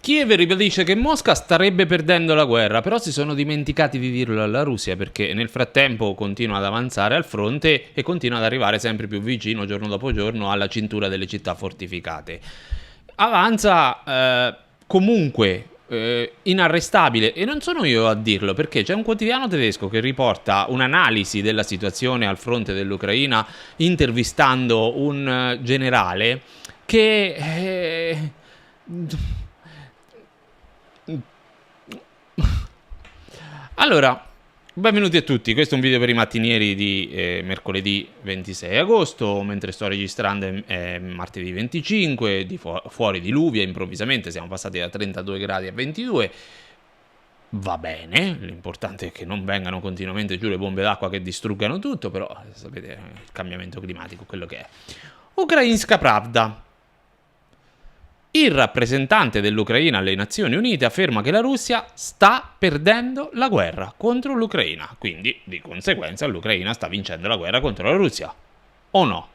Kiev ribadisce che Mosca starebbe perdendo la guerra, però si sono dimenticati di dirlo alla Russia perché nel frattempo continua ad avanzare al fronte e continua ad arrivare sempre più vicino giorno dopo giorno alla cintura delle città fortificate. Avanza comunque inarrestabile e non sono io a dirlo perché c'è un quotidiano tedesco che riporta un'analisi della situazione al fronte dell'Ucraina intervistando un generale che allora, benvenuti a tutti, questo è un video per i mattinieri di mercoledì 26 agosto, mentre sto registrando è martedì 25, fuori diluvia improvvisamente, siamo passati da 32 gradi a 22, va bene, l'importante è che non vengano continuamente giù le bombe d'acqua che distruggano tutto, però sapete, il cambiamento climatico, quello che è. Ukrainska Pravda. Il rappresentante dell'Ucraina alle Nazioni Unite afferma che la Russia sta perdendo la guerra contro l'Ucraina, quindi di conseguenza l'Ucraina sta vincendo la guerra contro la Russia. O no?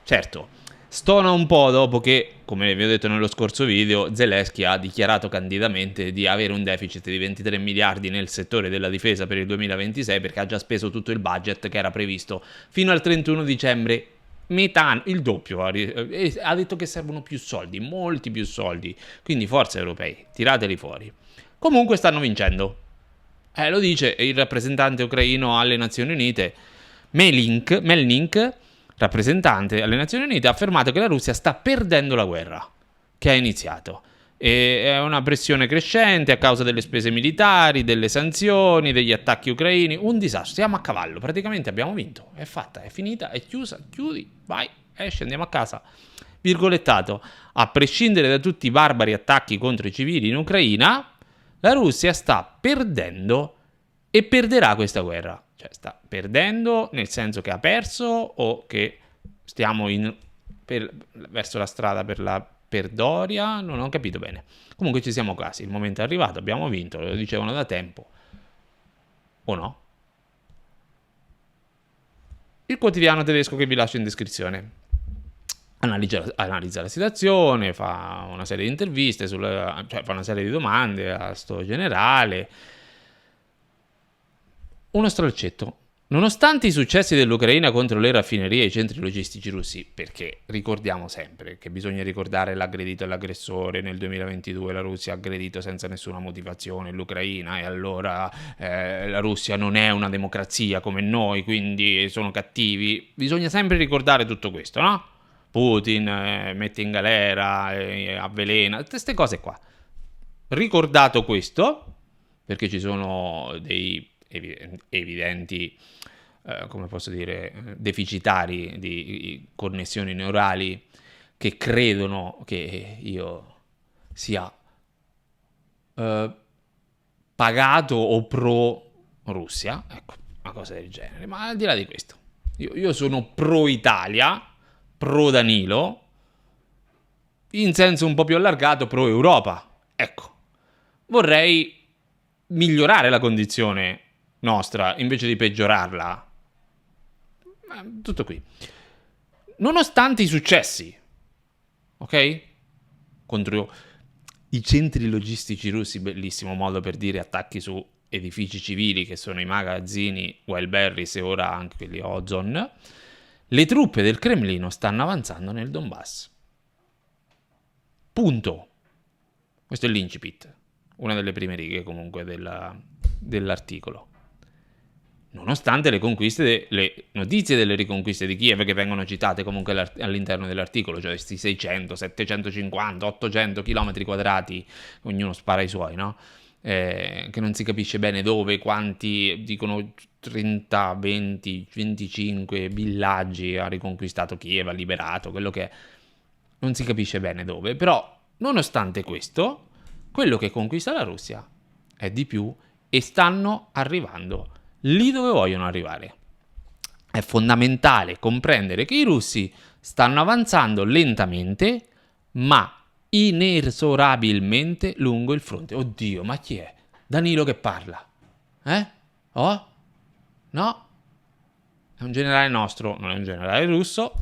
Certo, stona un po' dopo che, come vi ho detto nello scorso video, Zelensky ha dichiarato candidamente di avere un deficit di 23 miliardi nel settore della difesa per il 2026 perché ha già speso tutto il budget che era previsto fino al 31 dicembre metà, il doppio, ha detto che servono più soldi, molti più soldi, quindi forza europei, tirateli fuori. Comunque stanno vincendo. Lo dice il rappresentante ucraino alle Nazioni Unite, Melnik, rappresentante alle Nazioni Unite, ha affermato che la Russia sta perdendo la guerra che ha iniziato. E è una pressione crescente a causa delle spese militari, delle sanzioni, degli attacchi ucraini. Un disastro. Siamo a cavallo. Praticamente abbiamo vinto. È fatta, è finita, è chiusa. Chiudi, vai, esci, andiamo a casa. Virgolettato. A prescindere da tutti i barbari attacchi contro i civili in Ucraina, la Russia sta perdendo e perderà questa guerra. Cioè, sta perdendo nel senso che ha perso o che stiamo verso la strada per la perdoria? Non ho capito bene. Comunque ci siamo quasi, il momento è arrivato, abbiamo vinto, lo dicevano da tempo. O no? Il quotidiano tedesco che vi lascio in descrizione. Analizza la situazione, fa una serie di interviste, cioè fa una serie di domande a sto generale. Uno stralcetto. Nonostante i successi dell'Ucraina contro le raffinerie e i centri logistici russi, perché ricordiamo sempre che bisogna ricordare l'aggredito e l'aggressore, nel 2022 la Russia ha aggredito senza nessuna motivazione l'Ucraina e allora la Russia non è una democrazia come noi, quindi sono cattivi, bisogna sempre ricordare tutto questo, no? Putin mette in galera, avvelena, queste cose qua. Ricordato questo, perché ci sono dei evidenti, come posso dire, deficitari di connessioni neurali che credono che io sia pagato o pro Russia, ecco, una cosa del genere. Ma al di là di questo, io sono pro Italia, pro Danilo, in senso un po' più allargato pro Europa. Ecco, vorrei migliorare la condizione nostra invece di peggiorarla. Tutto qui. Nonostante i successi, ok? Contro i centri logistici russi, bellissimo modo per dire attacchi su edifici civili che sono i magazzini Wildberries e ora anche quelli Ozon, le truppe del Cremlino stanno avanzando nel Donbass. Punto. Questo è l'incipit, una delle prime righe comunque dell'articolo. Nonostante le notizie delle riconquiste di Kiev che vengono citate comunque all'interno dell'articolo, cioè questi 600, 750, 800 km quadrati, ognuno spara i suoi, no? Che non si capisce bene dove, quanti, dicono 30, 20, 25 villaggi ha riconquistato Kiev, ha liberato, quello che è. Non si capisce bene dove, però nonostante questo, quello che conquista la Russia è di più e stanno arrivando lì dove vogliono arrivare. È fondamentale comprendere che i russi stanno avanzando lentamente, ma inesorabilmente lungo il fronte. Oddio, ma chi è? Danilo che parla? Oh? No? È un generale nostro, non è un generale russo.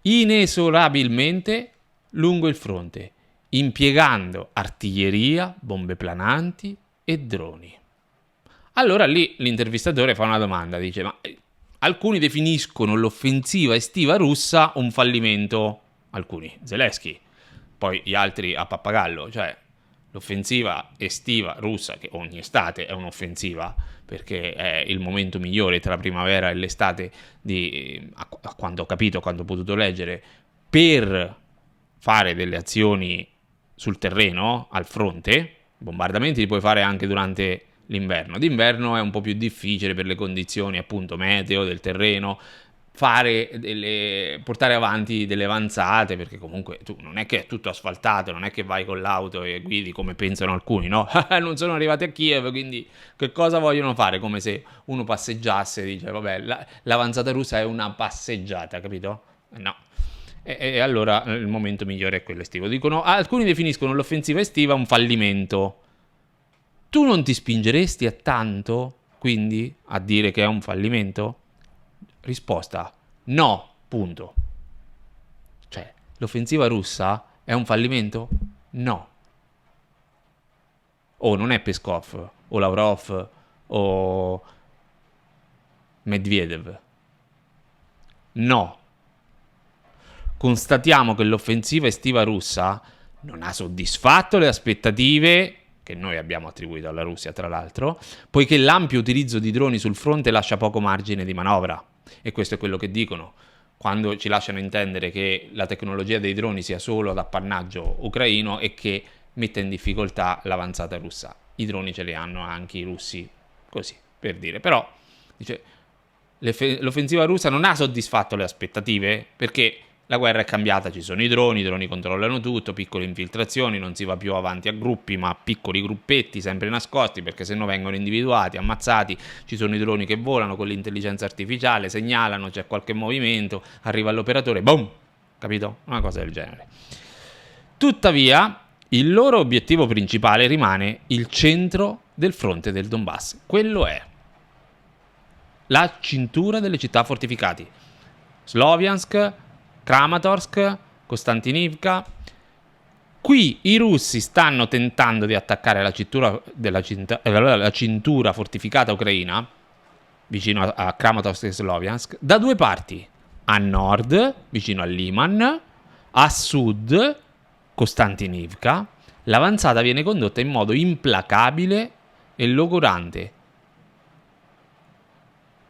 Inesorabilmente lungo il fronte. impiegando artiglieria, bombe plananti e droni. Allora lì l'intervistatore fa una domanda, dice: ma alcuni definiscono l'offensiva estiva russa un fallimento, alcuni, Zelensky, poi gli altri a pappagallo, cioè l'offensiva estiva russa, che ogni estate è un'offensiva, perché è il momento migliore tra la primavera e l'estate a quando ho capito, quando ho potuto leggere, per fare delle azioni sul terreno, al fronte. Bombardamenti li puoi fare anche durante l'inverno. D'inverno è un po' più difficile per le condizioni appunto meteo del terreno, portare avanti delle avanzate, perché comunque tu non è che è tutto asfaltato, non è che vai con l'auto e guidi come pensano alcuni, no? Non sono arrivati a Kiev, quindi che cosa vogliono fare? Come se uno passeggiasse e dice vabbè, l'avanzata russa è una passeggiata, capito? No. E allora il momento migliore è quello estivo. Dicono, alcuni definiscono l'offensiva estiva un fallimento. Tu non ti spingeresti a tanto, quindi, a dire che è un fallimento? Risposta: no, punto. Cioè, l'offensiva russa è un fallimento? No. O non è Peskov, o Lavrov, o Medvedev. No. Constatiamo che l'offensiva estiva russa non ha soddisfatto le aspettative che noi abbiamo attribuito alla Russia, tra l'altro, poiché l'ampio utilizzo di droni sul fronte lascia poco margine di manovra. E questo è quello che dicono quando ci lasciano intendere che la tecnologia dei droni sia solo ad appannaggio ucraino e che metta in difficoltà l'avanzata russa. I droni ce li hanno anche i russi, così per dire. Però dice, l'offensiva russa non ha soddisfatto le aspettative perché la guerra è cambiata, ci sono i droni controllano tutto, piccole infiltrazioni, non si va più avanti a gruppi ma a piccoli gruppetti sempre nascosti, perché se no vengono individuati, ammazzati. Ci sono i droni che volano con l'intelligenza artificiale, segnalano, c'è qualche movimento, arriva l'operatore, boom, capito? Una cosa del genere. Tuttavia il loro obiettivo principale rimane il centro del fronte del Donbass, quello è la cintura delle città fortificate, Sloviansk, Kramatorsk, Kostantinivka. Qui i russi stanno tentando di attaccare la cintura fortificata ucraina, vicino a Kramatorsk e Sloviansk, da due parti. A nord, vicino a Liman, a sud, Kostantinivka. L'avanzata viene condotta in modo implacabile e logorante.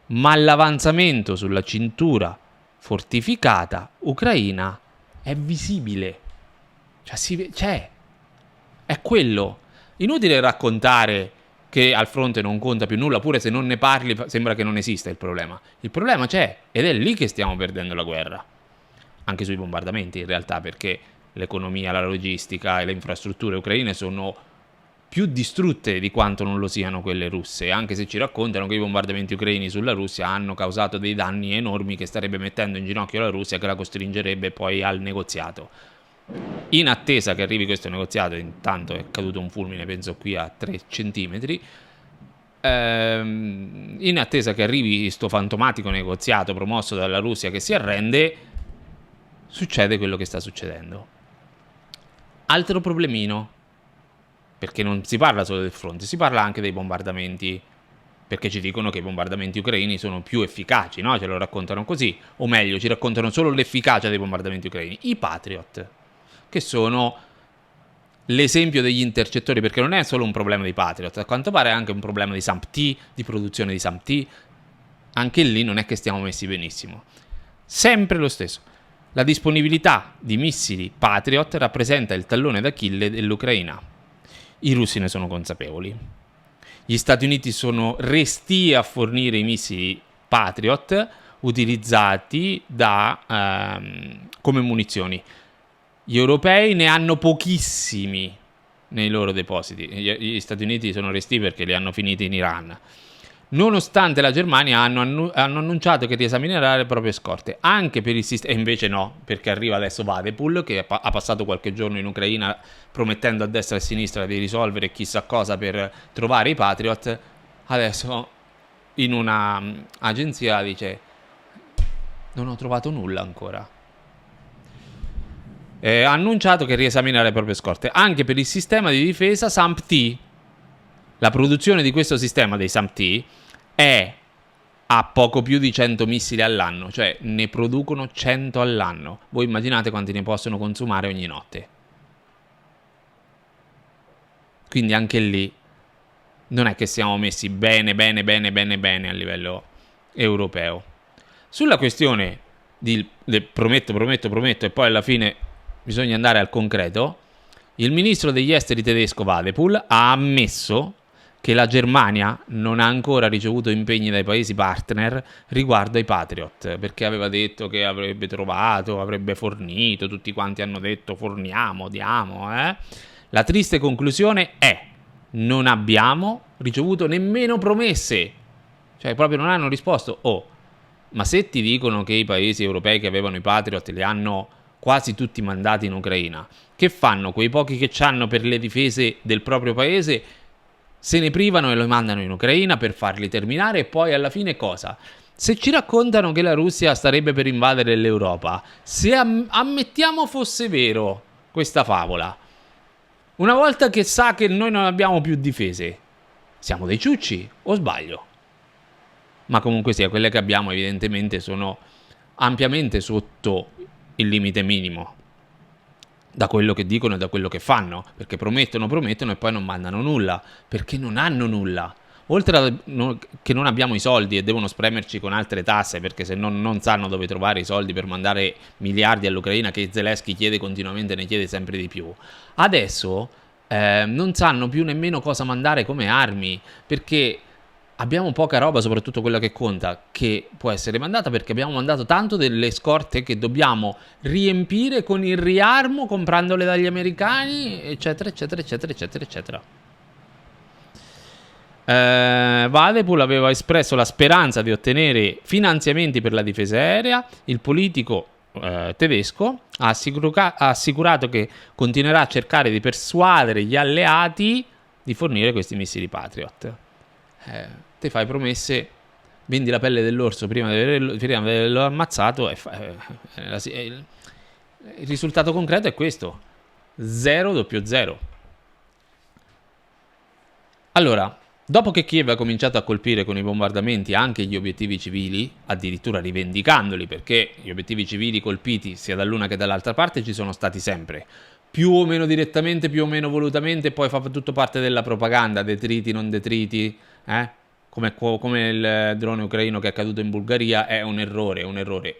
Ma l'avanzamento sulla cintura fortificata ucraina è visibile, c'è, è quello. Inutile raccontare che al fronte non conta più nulla, pure se non ne parli sembra che non esista il problema c'è ed è lì che stiamo perdendo la guerra, anche sui bombardamenti in realtà, perché l'economia, la logistica e le infrastrutture ucraine sono più distrutte di quanto non lo siano quelle russe, anche se ci raccontano che i bombardamenti ucraini sulla Russia hanno causato dei danni enormi che starebbe mettendo in ginocchio la Russia, che la costringerebbe poi al negoziato. In attesa che arrivi questo negoziato, intanto è caduto un fulmine, penso qui a 3 centimetri, in attesa che arrivi questo fantomatico negoziato promosso dalla Russia che si arrende, succede quello che sta succedendo. Altro problemino, perché non si parla solo del fronte, si parla anche dei bombardamenti, perché ci dicono che i bombardamenti ucraini sono più efficaci, no? Ce lo raccontano così, o meglio, ci raccontano solo l'efficacia dei bombardamenti ucraini. I Patriot, che sono l'esempio degli intercettori, perché non è solo un problema dei Patriot, a quanto pare è anche un problema di SAMP-T, di produzione di SAMP-T, anche lì non è che stiamo messi benissimo. Sempre lo stesso. La disponibilità di missili Patriot rappresenta il tallone d'Achille dell'Ucraina. I russi ne sono consapevoli. Gli Stati Uniti sono restii a fornire i missili Patriot utilizzati come munizioni. Gli europei ne hanno pochissimi nei loro depositi. Gli Stati Uniti sono restii perché li hanno finiti in Iran. Nonostante la Germania hanno annunciato che riesaminerà le proprie scorte anche per il sistema, e invece no, perché arriva adesso Vadepul che ha passato qualche giorno in Ucraina promettendo a destra e a sinistra di risolvere chissà cosa per trovare i Patriot. Adesso in una agenzia dice non ho trovato nulla ancora. ha annunciato che riesaminerà le proprie scorte anche per il sistema di difesa SAMP-T. La produzione di questo sistema dei SAMP-T è a poco più di 100 missili all'anno, cioè ne producono 100 all'anno. Voi immaginate quanti ne possono consumare ogni notte. Quindi anche lì non è che siamo messi bene a livello europeo. Sulla questione del prometto e poi alla fine bisogna andare al concreto, il ministro degli esteri tedesco Wadephul ha ammesso che la Germania non ha ancora ricevuto impegni dai paesi partner riguardo ai Patriot, perché aveva detto che avrebbe trovato, avrebbe fornito, tutti quanti hanno detto forniamo, diamo. La triste conclusione è: non abbiamo ricevuto nemmeno promesse, cioè proprio non hanno risposto. Ma se ti dicono che i paesi europei che avevano i Patriot li hanno quasi tutti mandati in Ucraina, che fanno quei pochi che c'hanno per le difese del proprio paese? Se ne privano e lo mandano in Ucraina per farli terminare, e poi alla fine cosa? Se ci raccontano che la Russia starebbe per invadere l'Europa, se ammettiamo fosse vero questa favola, una volta che sa che noi non abbiamo più difese, siamo dei ciucci o sbaglio? Ma comunque sia, quelle che abbiamo evidentemente sono ampiamente sotto il limite minimo, da quello che dicono e da quello che fanno, perché promettono e poi non mandano nulla, perché non hanno nulla. Oltre a che non abbiamo i soldi e devono spremerci con altre tasse, perché se no non sanno dove trovare i soldi per mandare miliardi all'Ucraina, che Zelensky chiede continuamente, ne chiede sempre di più. Adesso non sanno più nemmeno cosa mandare come armi, perché abbiamo poca roba, soprattutto quella che conta, che può essere mandata, perché abbiamo mandato tanto delle scorte che dobbiamo riempire con il riarmo comprandole dagli americani, eccetera. Wadephul aveva espresso la speranza di ottenere finanziamenti per la difesa aerea. Il politico tedesco ha assicurato che continuerà a cercare di persuadere gli alleati di fornire questi missili Patriot. Te fai promesse, vendi la pelle dell'orso prima di averlo ammazzato il risultato concreto è questo: 0-0. Allora, dopo che Kiev ha cominciato a colpire con i bombardamenti anche gli obiettivi civili, addirittura rivendicandoli, perché gli obiettivi civili colpiti sia dall'una che dall'altra parte ci sono stati sempre, più o meno direttamente, più o meno volutamente, poi fa tutto parte della propaganda, detriti, non detriti, come il drone ucraino che è caduto in Bulgaria, è un errore.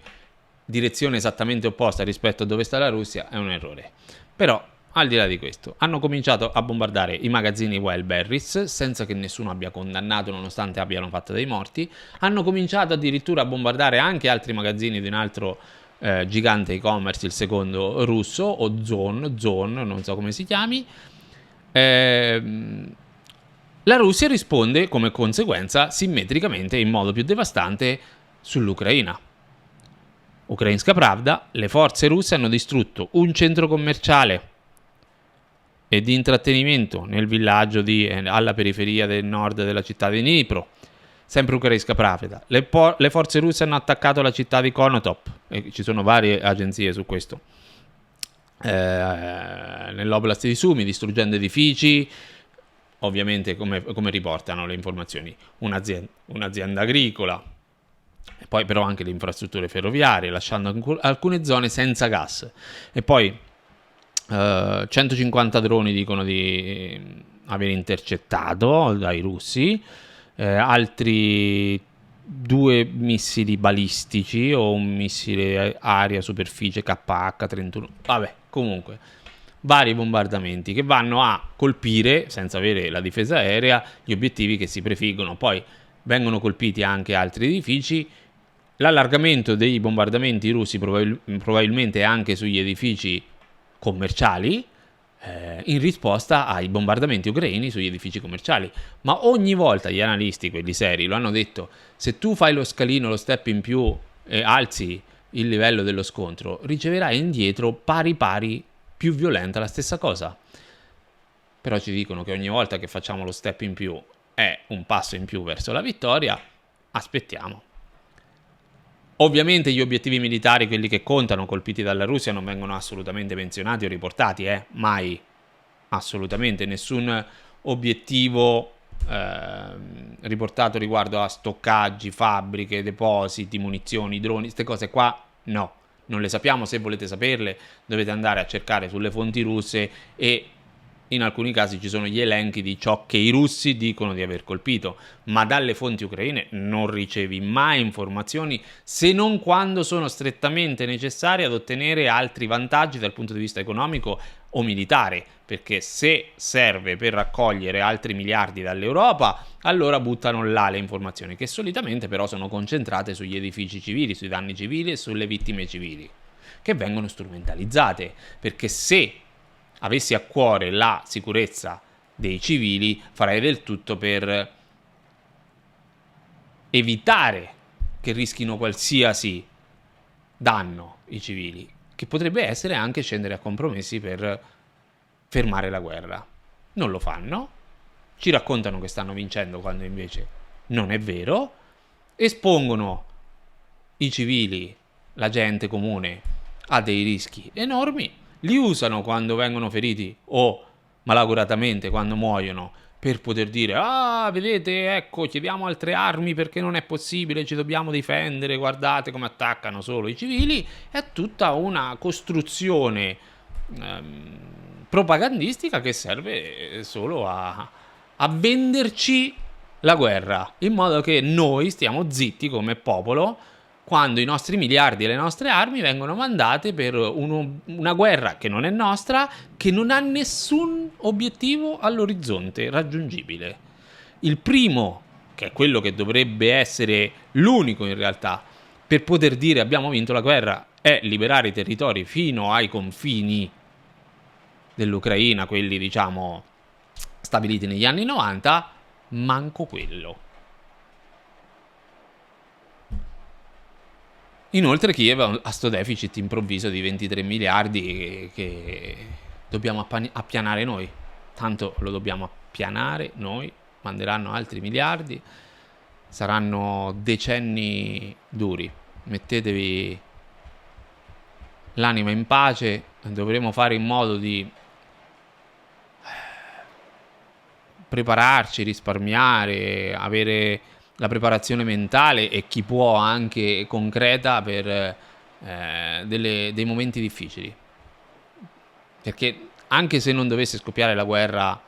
Direzione esattamente opposta rispetto a dove sta la Russia, è un errore. Però, al di là di questo, hanno cominciato a bombardare i magazzini Wildberries senza che nessuno abbia condannato, nonostante abbiano fatto dei morti. Hanno cominciato addirittura a bombardare anche altri magazzini di un altro gigante e-commerce, il secondo russo, o Zone, non so come si chiami. La Russia risponde come conseguenza simmetricamente in modo più devastante sull'Ucraina. Ukrainska Pravda: le forze russe hanno distrutto un centro commerciale e di intrattenimento nel villaggio alla periferia del nord della città di Dnipro. Sempre Ukrainska Pravda: le forze russe hanno attaccato la città di Konotop, e ci sono varie agenzie su questo, nell'oblast di Sumy, distruggendo edifici, ovviamente come riportano le informazioni, un'azienda agricola, e poi però anche le infrastrutture ferroviarie, lasciando alcune zone senza gas. E poi 150 droni dicono di aver intercettato dai russi, altri 2 missili balistici o un missile aria-superficie KH-31. Vabbè, comunque vari bombardamenti che vanno a colpire, senza avere la difesa aerea, gli obiettivi che si prefiggono. Poi vengono colpiti anche altri edifici. L'allargamento dei bombardamenti russi probabilmente anche sugli edifici commerciali, in risposta ai bombardamenti ucraini sugli edifici commerciali. Ma ogni volta gli analisti, quelli seri, lo hanno detto: se tu fai lo scalino, lo step in più e alzi il livello dello scontro, riceverai indietro pari più violenta la stessa cosa. Però ci dicono che ogni volta che facciamo lo step in più è un passo in più verso la vittoria. Aspettiamo. Ovviamente gli obiettivi militari, quelli che contano, colpiti dalla Russia, non vengono assolutamente menzionati o riportati, mai, assolutamente, nessun obiettivo riportato riguardo a stoccaggi, fabbriche, depositi, munizioni, droni, queste cose qua, no, non le sappiamo. Se volete saperle dovete andare a cercare sulle fonti russe e in alcuni casi ci sono gli elenchi di ciò che i russi dicono di aver colpito, ma dalle fonti ucraine non ricevi mai informazioni, se non quando sono strettamente necessarie ad ottenere altri vantaggi dal punto di vista economico o militare, perché se serve per raccogliere altri miliardi dall'Europa, allora buttano là le informazioni, che solitamente però sono concentrate sugli edifici civili, sui danni civili e sulle vittime civili, che vengono strumentalizzate, perché se avessi a cuore la sicurezza dei civili, farei del tutto per evitare che rischino qualsiasi danno i civili, che potrebbe essere anche scendere a compromessi per fermare la guerra. Non lo fanno, ci raccontano che stanno vincendo quando invece non è vero, espongono i civili, la gente comune, a dei rischi enormi, li usano quando vengono feriti o malauguratamente quando muoiono per poter dire: ah, vedete, ecco, chiediamo altre armi perché non è possibile, ci dobbiamo difendere, guardate come attaccano solo i civili. È tutta una costruzione propagandistica che serve solo a venderci la guerra, in modo che noi stiamo zitti come popolo quando i nostri miliardi e le nostre armi vengono mandate per una guerra che non è nostra, che non ha nessun obiettivo all'orizzonte raggiungibile. Il primo, che è quello che dovrebbe essere l'unico in realtà, per poter dire abbiamo vinto la guerra, è liberare i territori fino ai confini dell'Ucraina, quelli diciamo stabiliti negli anni 90, manco quello. Inoltre Kiev ha sto deficit improvviso di 23 miliardi che dobbiamo appianare noi. Tanto lo dobbiamo appianare noi, manderanno altri miliardi, saranno decenni duri. Mettetevi l'anima in pace, dovremo fare in modo di prepararci, risparmiare, avere la preparazione mentale e chi può anche concreta per dei momenti difficili, perché anche se non dovesse scoppiare la guerra,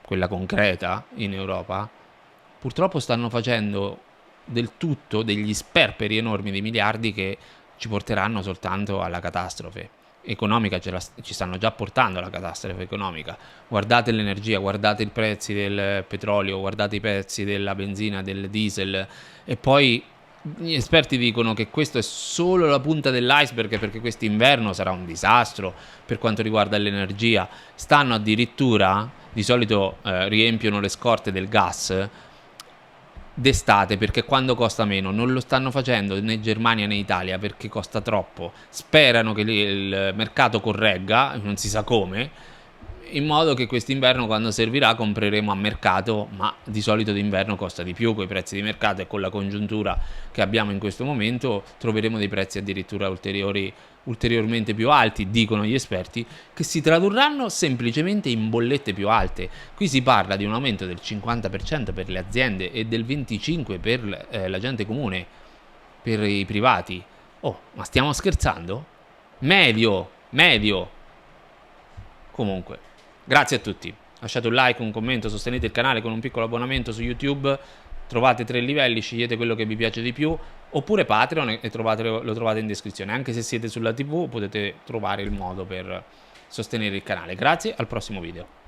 quella concreta in Europa, purtroppo stanno facendo del tutto degli sperperi enormi di miliardi che ci porteranno soltanto alla catastrofe economica. Ci stanno già portando alla catastrofe economica. Guardate l'energia, guardate i prezzi del petrolio, guardate i prezzi della benzina, del diesel, e poi gli esperti dicono che questo è solo la punta dell'iceberg, perché quest'inverno sarà un disastro per quanto riguarda l'energia. Stanno addirittura, di solito riempiono le scorte del gas d'estate perché quando costa meno. Non lo stanno facendo né Germania né Italia perché costa troppo. Sperano che il mercato corregga, non si sa come, in modo che quest'inverno, quando servirà, compreremo a mercato, ma di solito d'inverno costa di più coi prezzi di mercato, e con la congiuntura che abbiamo in questo momento troveremo dei prezzi addirittura ulteriormente più alti, dicono gli esperti, che si tradurranno semplicemente in bollette più alte. Qui si parla di un aumento del 50% per le aziende e del 25% per la gente comune, per i privati. Oh, ma stiamo scherzando? Medio. Comunque, grazie a tutti. Lasciate un like, un commento, sostenete il canale con un piccolo abbonamento su YouTube. Trovate 3 livelli, scegliete quello che vi piace di più, oppure Patreon e lo trovate in descrizione. Anche se siete sulla TV potete trovare il modo per sostenere il canale. Grazie, al prossimo video.